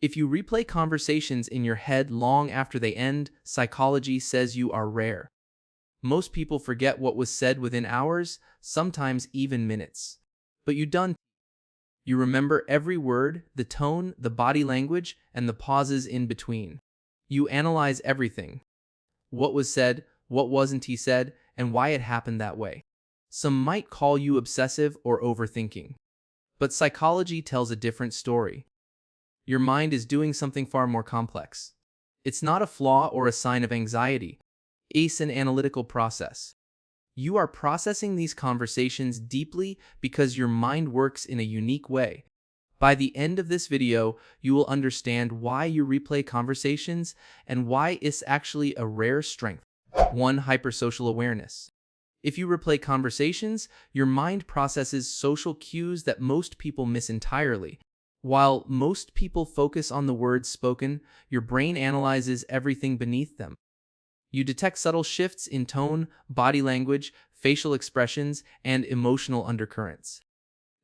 If you replay conversations in your head long after they end, psychology says you are rare. Most people forget what was said within hours, sometimes even minutes. But you remember every word, the tone, the body language, and the pauses in between. You analyze everything. What was said, what wasn't he said, and why it happened that way. Some might call you obsessive or overthinking. But psychology tells a different story. Your mind is doing something far more complex. It's not a flaw or a sign of anxiety. It's an analytical process. You are processing these conversations deeply because your mind works in a unique way. By the end of this video, you will understand why you replay conversations and why it's actually a rare strength. 1. Hypersocial awareness. If you replay conversations, your mind processes social cues that most people miss entirely. While most people focus on the words spoken, your brain analyzes everything beneath them. You detect subtle shifts in tone, body language, facial expressions, and emotional undercurrents.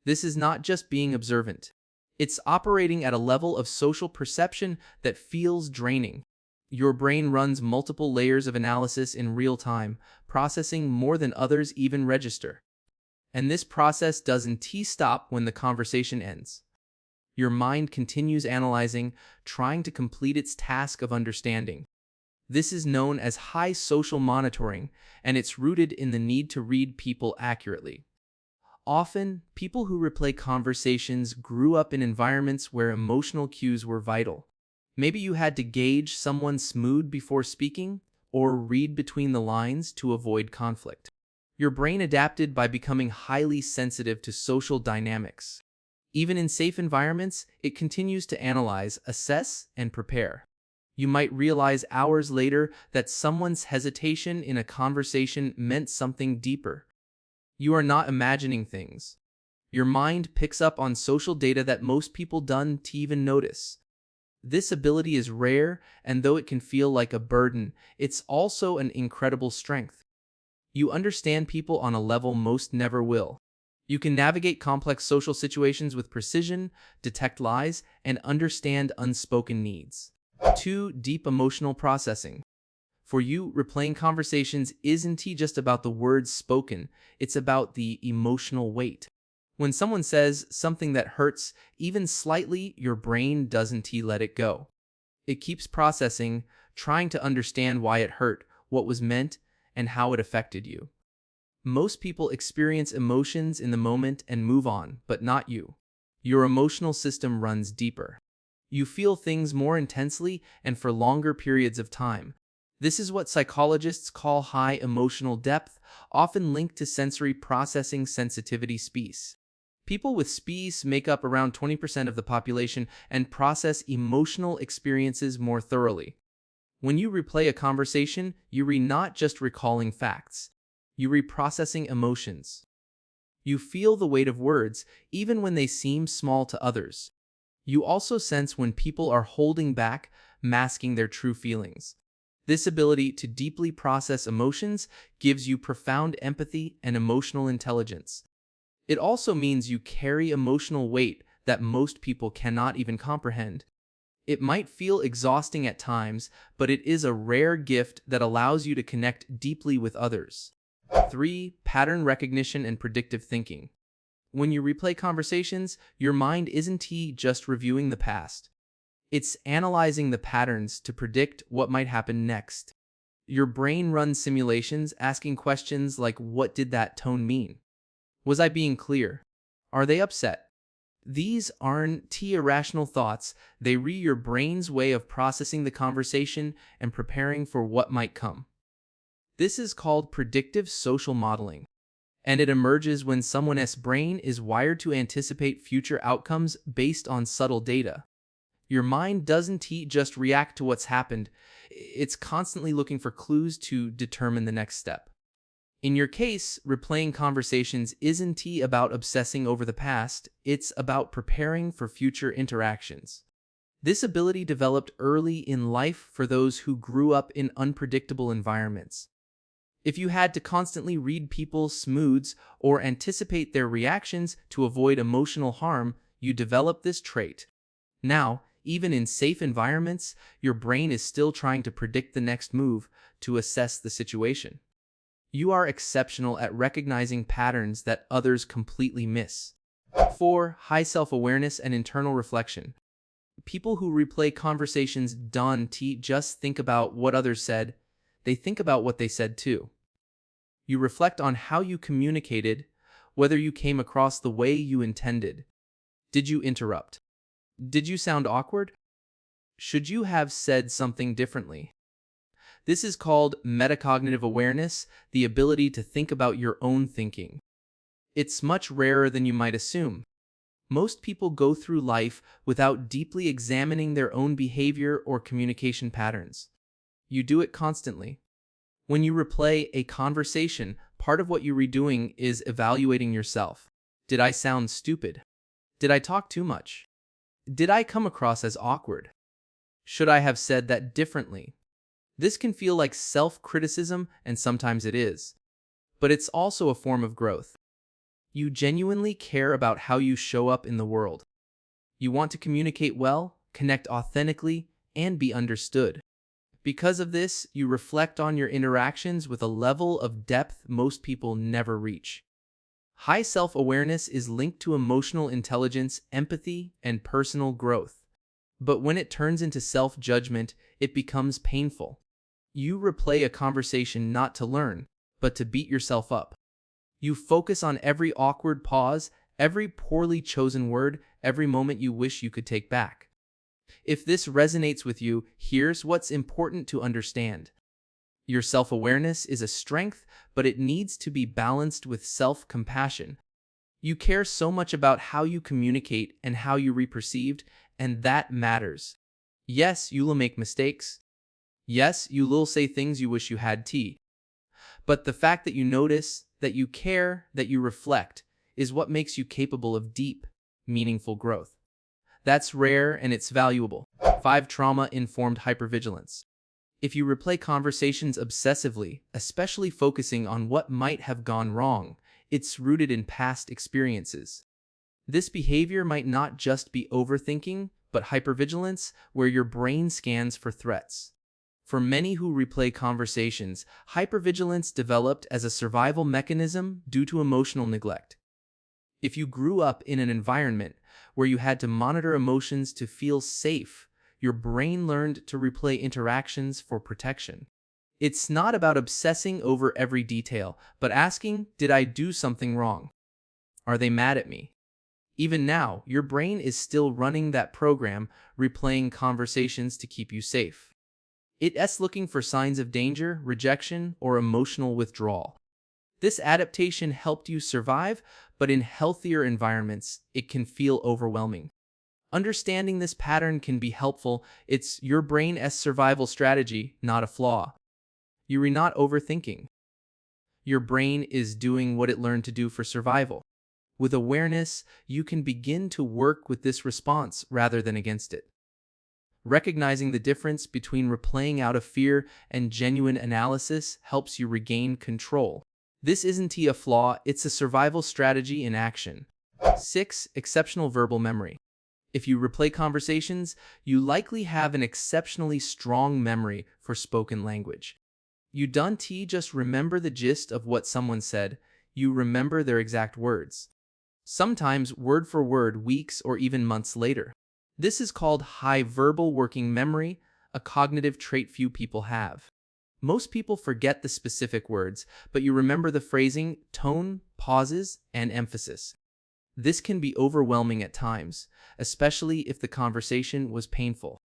This is not just being observant. It's operating at a level of social perception that feels draining. Your brain runs multiple layers of analysis in real time, processing more than others even register. And this process doesn't stop when the conversation ends. Your mind continues analyzing, trying to complete its task of understanding. This is known as high social monitoring, and it's rooted in the need to read people accurately. Often, people who replay conversations grew up in environments where emotional cues were vital. Maybe you had to gauge someone's mood before speaking, or read between the lines to avoid conflict. Your brain adapted by becoming highly sensitive to social dynamics. Even in safe environments, it continues to analyze, assess, and prepare. You might realize hours later that someone's hesitation in a conversation meant something deeper. You are not imagining things. Your mind picks up on social data that most people don't even notice. This ability is rare, and though it can feel like a burden, it's also an incredible strength. You understand people on a level most never will. You can navigate complex social situations with precision, detect lies, and understand unspoken needs. 2. Deep emotional processing. For you, replaying conversations isn't just about the words spoken, it's about the emotional weight. When someone says something that hurts, even slightly, your brain doesn't let it go. It keeps processing, trying to understand why it hurt, what was meant, and how it affected you. Most people experience emotions in the moment and move on, but not you. Your emotional system runs deeper. You feel things more intensely and for longer periods of time. This is what psychologists call high emotional depth, often linked to sensory processing sensitivity SPECE. People with SPECE make up around 20% of the population and process emotional experiences more thoroughly. When you replay a conversation, you're not just recalling facts. You're reprocessing emotions. You feel the weight of words, even when they seem small to others. You also sense when people are holding back, masking their true feelings. This ability to deeply process emotions gives you profound empathy and emotional intelligence. It also means you carry emotional weight that most people cannot even comprehend. It might feel exhausting at times, but it is a rare gift that allows you to connect deeply with others. 3. Pattern recognition and predictive thinking. When you replay conversations, your mind isn't just reviewing the past. It's analyzing the patterns to predict what might happen next. Your brain runs simulations asking questions like, what did that tone mean? Was I being clear? Are they upset? These aren't irrational thoughts, they read your brain's way of processing the conversation and preparing for what might come. This is called predictive social modeling, and it emerges when someone's brain is wired to anticipate future outcomes based on subtle data. Your mind doesn't just react to what's happened, it's constantly looking for clues to determine the next step. In your case, replaying conversations isn't about obsessing over the past, it's about preparing for future interactions. This ability developed early in life for those who grew up in unpredictable environments. If you had to constantly read people's moods or anticipate their reactions to avoid emotional harm, you develop this trait. Now, Even in safe environments, your brain is still trying to predict the next move to assess the situation. You are exceptional at recognizing patterns that others completely miss. 4. High self-awareness and internal reflection. People who replay conversations don't just think about what others said, they think about what they said too. You reflect on how you communicated, whether you came across the way you intended. Did you interrupt? Did you sound awkward? Should you have said something differently? This is called metacognitive awareness, the ability to think about your own thinking. It's much rarer than you might assume. Most people go through life without deeply examining their own behavior or communication patterns. You do it constantly. When you replay a conversation, part of what you're redoing is evaluating yourself. Did I sound stupid? Did I talk too much? Did I come across as awkward? Should I have said that differently? This can feel like self-criticism, and sometimes it is. But it's also a form of growth. You genuinely care about how you show up in the world. You want to communicate well, connect authentically, and be understood. Because of this, you reflect on your interactions with a level of depth most people never reach. High self-awareness is linked to emotional intelligence, empathy, and personal growth. But when it turns into self-judgment, it becomes painful. You replay a conversation not to learn, but to beat yourself up. You focus on every awkward pause, every poorly chosen word, every moment you wish you could take back. If this resonates with you, here's what's important to understand. Your self-awareness is a strength, but it needs to be balanced with self-compassion. You care so much about how you communicate and how you are perceived, and that matters. Yes, you'll make mistakes. Yes, you'll say things you wish you had tea. But the fact that you notice, that you care, that you reflect, is what makes you capable of deep, meaningful growth. That's rare and it's valuable. 5. Trauma-informed hypervigilance. If you replay conversations obsessively, especially focusing on what might have gone wrong, it's rooted in past experiences. This behavior might not just be overthinking, but hypervigilance, where your brain scans for threats. For many who replay conversations, hypervigilance developed as a survival mechanism due to emotional neglect. If you grew up in an environment where you had to monitor emotions to feel safe, your brain learned to replay interactions for protection. It's not about obsessing over every detail, but asking, did I do something wrong? Are they mad at me? Even now, your brain is still running that program, replaying conversations to keep you safe. It's looking for signs of danger, rejection, or emotional withdrawal. This adaptation helped you survive, but in healthier environments, it can feel overwhelming. Understanding this pattern can be helpful. It's your brain's survival strategy, not a flaw. You're not overthinking. Your brain is doing what it learned to do for survival. With awareness, you can begin to work with this response rather than against it. Recognizing the difference between replaying out of fear and genuine analysis helps you regain control. This isn't a flaw, it's a survival strategy in action. 6. Exceptional verbal memory. If you replay conversations, you likely have an exceptionally strong memory for spoken language. You don't just remember the gist of what someone said, you remember their exact words. Sometimes word for word, weeks or even months later. This is called high verbal working memory, a cognitive trait few people have. Most people forget the specific words, but you remember the phrasing, tone, pauses, and emphasis. This can be overwhelming at times, especially if the conversation was painful.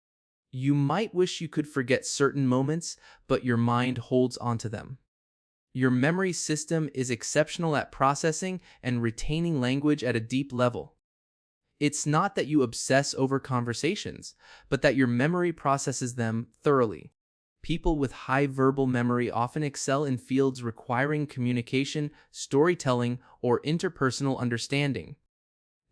You might wish you could forget certain moments, but your mind holds onto them. Your memory system is exceptional at processing and retaining language at a deep level. It's not that you obsess over conversations, but that your memory processes them thoroughly. People with high verbal memory often excel in fields requiring communication, storytelling, or interpersonal understanding.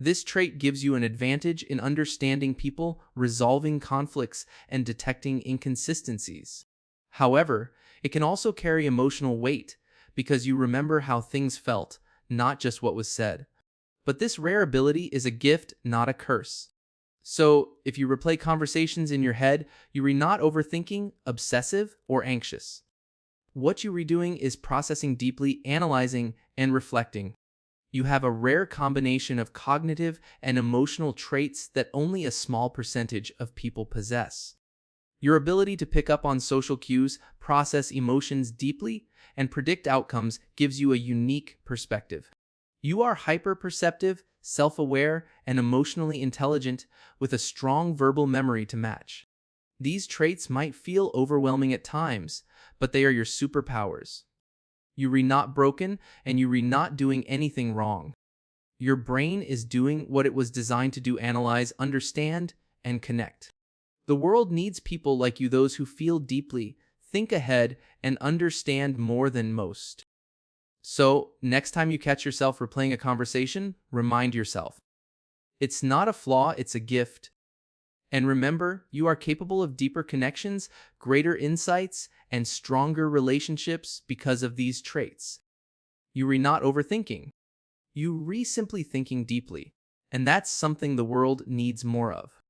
This trait gives you an advantage in understanding people, resolving conflicts, and detecting inconsistencies. However, it can also carry emotional weight because you remember how things felt, not just what was said. But this rare ability is a gift, not a curse. So, if you replay conversations in your head, you are not overthinking, obsessive, or anxious. What you are doing is processing deeply, analyzing, and reflecting. You have a rare combination of cognitive and emotional traits that only a small percentage of people possess. Your ability to pick up on social cues, process emotions deeply, and predict outcomes gives you a unique perspective. You are hyper-perceptive, self-aware, and emotionally intelligent with a strong verbal memory to match. These traits might feel overwhelming at times, but they are your superpowers. You are not broken, and you are not doing anything wrong. Your brain is doing what it was designed to do: analyze, understand, and connect. The world needs people like you, those who feel deeply, think ahead, and understand more than most. So, next time you catch yourself replaying a conversation, remind yourself, it's not a flaw, it's a gift. And remember, you are capable of deeper connections, greater insights, and stronger relationships because of these traits. You are not overthinking. You re simply thinking deeply. And that's something the world needs more of.